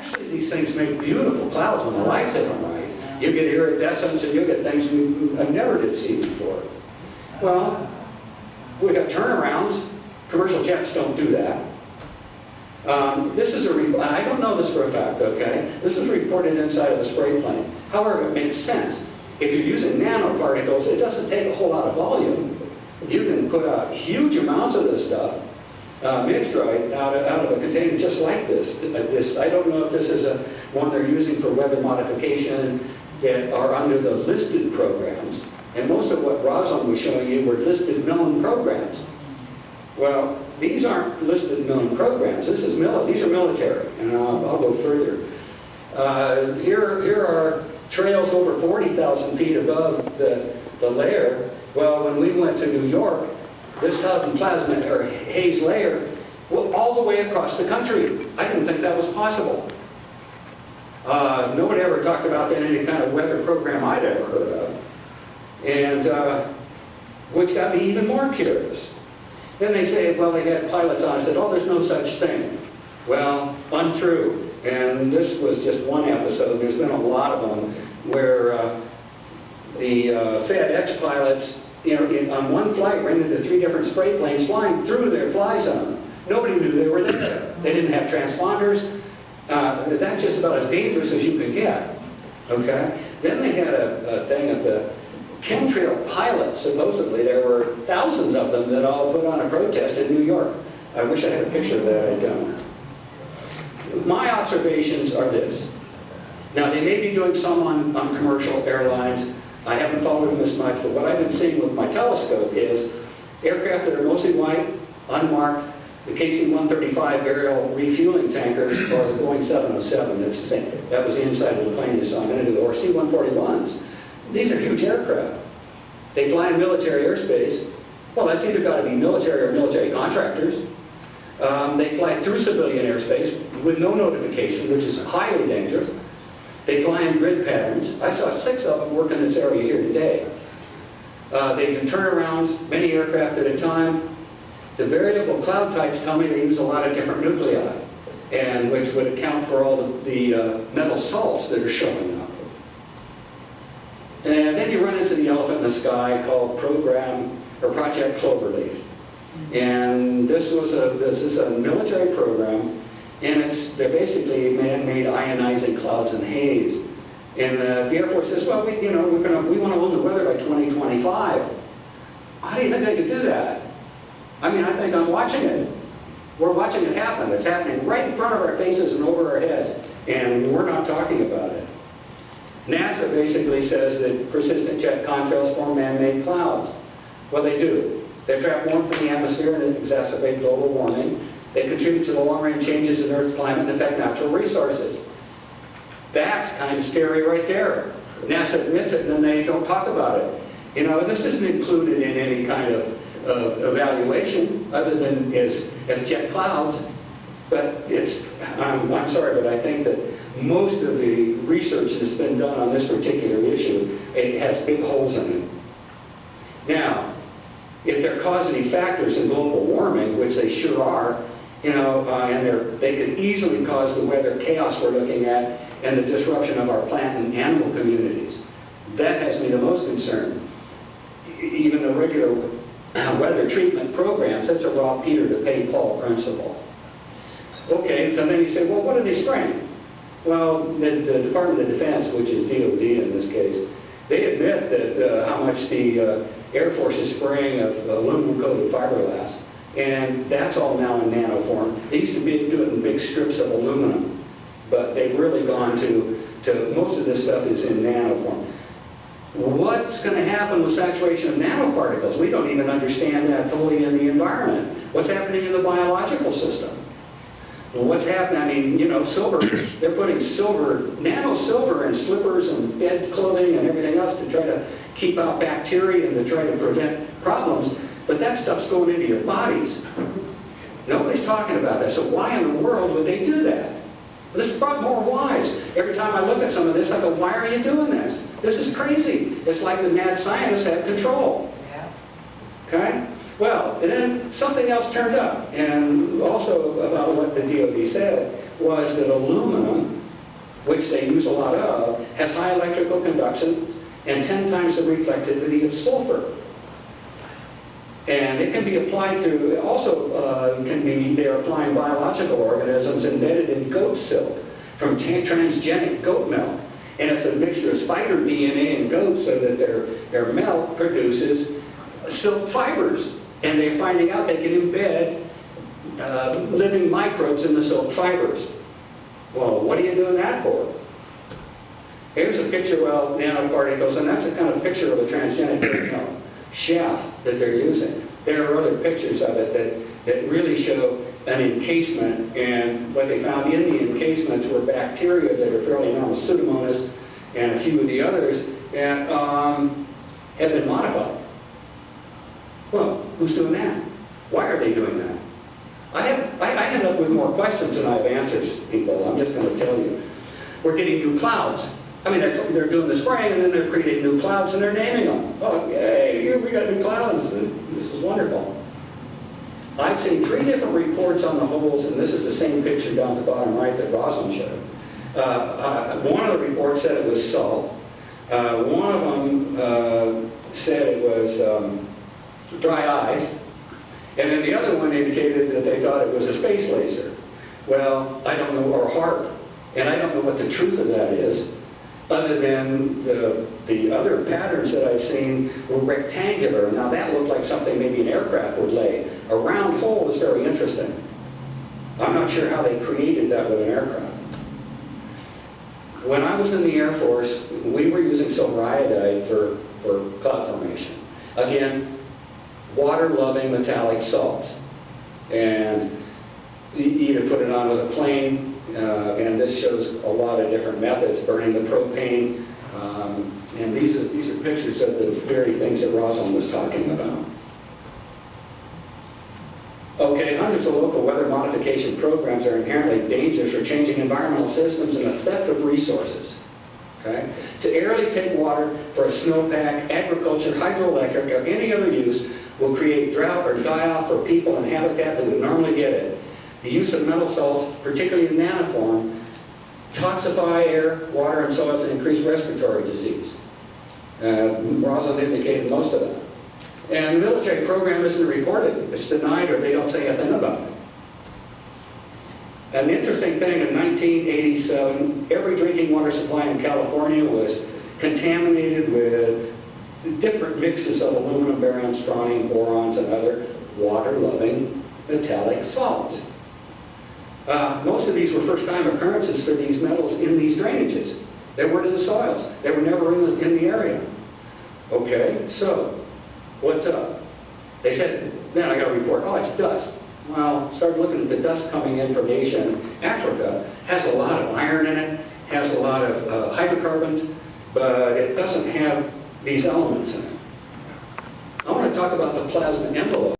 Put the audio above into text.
Actually, these things make beautiful clouds when the lights hit them right. You get iridescence and you get things I never did see before. Well, we got turnarounds. Commercial jets don't do that. This is I don't know this for a fact, okay? This is reported inside of a spray plane. However, it makes sense. If you're using nanoparticles, it doesn't take a whole lot of volume. You can put out huge amounts of this stuff, mixed right, out of a container just like this. I don't know if this is one they're using for weather modification that are under the listed programs. And most of what Rosalind was showing you were listed known programs. Well, these aren't listed known programs. These are military, and I'll go further. Here are trails over 40,000 feet above the layer. Well, when we went to New York, this cloud and plasma or haze layer went all the way across the country. I didn't think that was possible. Nobody ever talked about that in any kind of weather program I'd ever heard of. And which got me even more curious. Then they say, well, they had pilots on. I said, oh, there's no such thing. Well, untrue. And this was just one episode. There's been a lot of them where the FedEx pilots, on one flight, ran into 3 different spray planes flying through their fly zone. Nobody knew they were there. They didn't have transponders. That's just about as dangerous as you could get. Okay? Then they had a thing of the chemtrail pilots. Supposedly there were thousands of them that all put on a protest in New York. I wish I had a picture of that. I don't. My observations are this. Now, they may be doing some on commercial airlines. I haven't followed them as much, but what I've been seeing with my telescope is aircraft that are mostly white, unmarked, the KC-135 burial refueling tankers, or the Boeing 707. It's the same. That was the inside of the plane you saw a minute ago, or C-141s. These are huge aircraft. They fly in military airspace. Well, that's either got to be military or military contractors. They fly through civilian airspace with no notification, which is highly dangerous. They fly in grid patterns. I saw 6 of them work in this area here today. They do turnarounds, many aircraft at a time. The variable cloud types tell me they use a lot of different nuclei, and which would account for all the metal salts that are showing up. And then you run into the elephant in the sky called Project Cloverleaf. And this is a military program, and they're basically man-made ionizing clouds and haze. And the Air Force says, well, we want to own the weather by 2025. How do you think they could do that? I mean, I think I'm watching it. We're watching it happen. It's happening right in front of our faces and over our heads, and we're not talking about it. NASA basically says that persistent jet contrails form man-made clouds. Well, they do. They trap warmth in the atmosphere and exacerbate global warming. They contribute to the long-range changes in Earth's climate and affect natural resources. That's kind of scary right there. NASA admits it, and then they don't talk about it. This isn't included in any kind of evaluation other than as jet clouds. But I'm sorry, but I think that most of the research that's been done on this particular issue, it has big holes in it. Now, if they're causative factors in global warming, which they sure are, and they could easily cause the weather chaos we're looking at and the disruption of our plant and animal communities. That has me the most concerned. Even the regular weather treatment programs, that's a rob Peter to pay Paul principle. Okay, so then you say, well, what are they spraying? Well, the Department of Defense, which is DOD in this case, they admit that how much the Air Force is spraying of aluminum-coated fiberglass, and that's all now in nano form. They used to do it in big strips of aluminum, but they've really gone to most of this stuff is in nano form. What's going to happen with saturation of nanoparticles? We don't even understand that fully in the environment. What's happening in the biological system? Well, what's happening? I mean, silver, they're putting nano silver in slippers and bed clothing and everything else to try to keep out bacteria and to try to prevent problems. But that stuff's going into your bodies. Nobody's talking about that. So why in the world would they do that? This is brought more whys. Every time I look at some of this, I go, why are you doing this? This is crazy. It's like the mad scientists have control. Yeah. Okay? Well, and then something else turned up, and also about what the DOD said was that aluminum which they use a lot of, has high electrical conduction and 10 times the reflectivity of sulfur. And it can be applied to, also they're applying biological organisms embedded in goat silk from transgenic goat milk. And it's a mixture of spider DNA and goats so that their milk produces silk fibers. And they're finding out they can embed living microbes in the silk fibers. Well, what are you doing that for? Here's a picture of nanoparticles, and that's a kind of picture of a transgenic goat milk shaft that they're using. There are other pictures of it that really show an encasement, and what they found in the encasements were bacteria that are fairly normal, Pseudomonas and a few of the others, and have been modified. Well, who's doing that? Why are they doing that? I end up with more questions than I have answers, people. I'm just going to tell you. We're getting new clouds. I mean, they're doing the spraying, and then they're creating new clouds, and they're naming them. Oh, yay, here we got new clouds. This is wonderful. I've seen 3 different reports on the holes, and this is the same picture down the bottom right that Rosalind showed. One of the reports said it was salt. One of them said it was dry ice. And then the other one indicated that they thought it was a space laser. Well, I don't know, or HARP. And I don't know what the truth of that is, other than the other patterns that I've seen were rectangular. Now that looked like something maybe an aircraft would lay. A round hole is very interesting. I'm not sure how they created that with an aircraft. When I was in the Air Force, we were using silver iodide for cloud formation. Again, water-loving metallic salts. And you either put it on with a plane, and this shows a lot of different methods, burning the propane, and these are pictures of the very things that Rosalind was talking about. Okay, hundreds of local weather modification programs are inherently dangerous for changing environmental systems and the theft of resources. Okay? To airily take water for a snowpack, agriculture, hydroelectric, or any other use will create drought or die-off for people and habitat that would normally get it. The use of metal salts, particularly in nanoform, toxify air, water, and soils and increase respiratory disease. Rosalind indicated most of that. And the military program isn't reported. It's denied, or they don't say a thing about it. An interesting thing, in 1987, every drinking water supply in California was contaminated with different mixes of aluminum, barium, strontium, borons, and other water-loving metallic salts. Most of these were first-time occurrences for these metals in these drainages. They were to the soils. They were never in the area. Okay, so what's up? They said, then I got a report, oh, it's dust. Well, started looking at the dust coming in from Asia and Africa. Has a lot of iron in it, has a lot of hydrocarbons, but it doesn't have these elements in it. I want to talk about the plasma envelope.